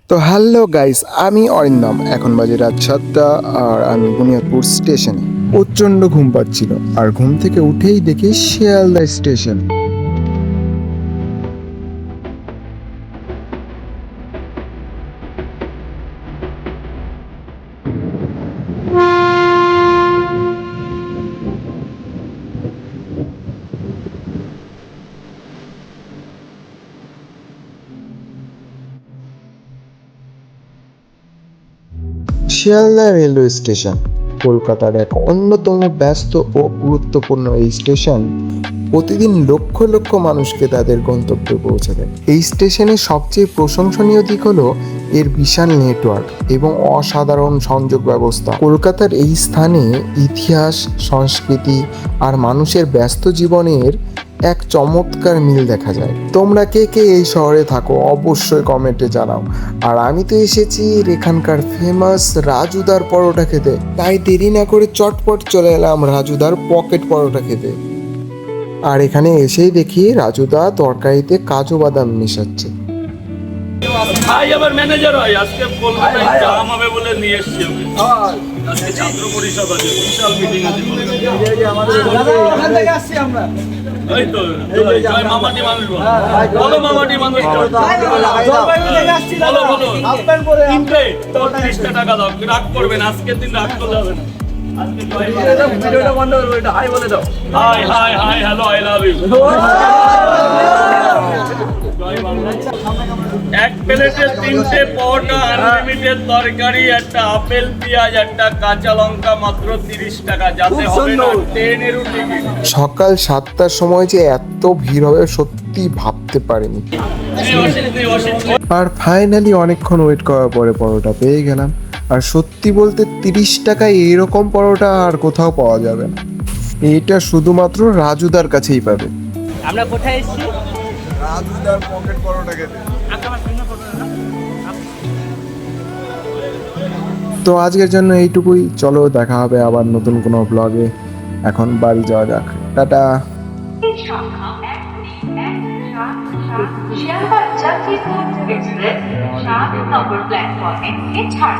তো hello guys, আমি অরিন্দম। এখন বাজে রাত 7টা আর আমি বুনিয়াদপুর স্টেশনে। প্রচণ্ড ঘুম পাচ্ছিল আর ঘুম থেকে উঠেই দেখি Sealdah station. Sealdah railway station কলকাতার এক অন্যতম ব্যস্ত ও গুরুত্বপূর্ণ এই স্টেশন প্রতিদিন লক্ষ লক্ষ মানুষকে তাদের গন্তব্যে পৌঁছে দেয়। এই স্টেশনের সবচেয়ে প্রশংসনীয় দিক হলো এর বিশাল নেটওয়ার্ক এবং অসাধারণ সংযোগ ব্যবস্থা। কলকাতার এই স্থানে ইতিহাস, সংস্কৃতি আর মানুষের ব্যস্ত জীবনের এক চমৎকার মিল দেখা যায়। তোমরা কে কে এই শহরে থাকো অবশ্যই কমেন্টে জানাও। আর আমি তো এসেছি এখানকার ফেমাস রাজুদার পরোটা খেতে, তাই দেরি না করে চটপট চলে এলাম রাজুদার পকেট পরোটা খেতে। আর এখানে এসেই দেখি রাজুদা তরকারিতে কাজু বাদাম মেশাচ্ছে। ভাই আবার ম্যানেজার হয়, আজকে বলবো না জাম হবে বলে নিয়ে এসেছি ওকে। আজকে ছাত্র পরিষদ আছে, বিশাল মিটিং আছে। এই তো জয় মামাটি মানুষ বলো, মামাটি মানুষ বলো বলো। তিনটে 30টা টাকা দাও, রাগ করবেন আজকের দিন, রাগ করলে হবে না। ভিডিওটা বন্ধ করবো, এটা হাই বলে দাও। Hi hi hi hello, I love you. এক প্লেটে 3টে পরোটা, আনলিমিটেড তরকারি, একটা আপেল, পেঁয়াজ, একটা কাঁচা লঙ্কা, মাত্র 30 টাকা। যাতে হবে না ট্রেনেরও টিকিট। সকাল 7টার সময় যে এত ভিড় হবে সত্যি ভাবতে পারিনি। আর ফাইনালি অনেকক্ষণ ওয়েট করার পরে পরোটা পেয়ে গেলাম। আর সত্যি বলতে 30 টাকায় এরকম পরোটা আর কোথাও পাওয়া যাবে না। এটা শুধুমাত্র রাজুদার কাছেই পাবে। আমরা কোথায় এসেছি? রাজুদার পকেট পরোটা খেতে। তো আজকের জন্য এইটুকুই। চলো দেখা হবে আবার নতুন কোনো ব্লগে। এখন বাড়ি যাওয়া যাক, টাটা। শিয়ালদা জাতীয় এক্সপ্রেস 7 নম্বর প্ল্যাটফর্মে ছাড়।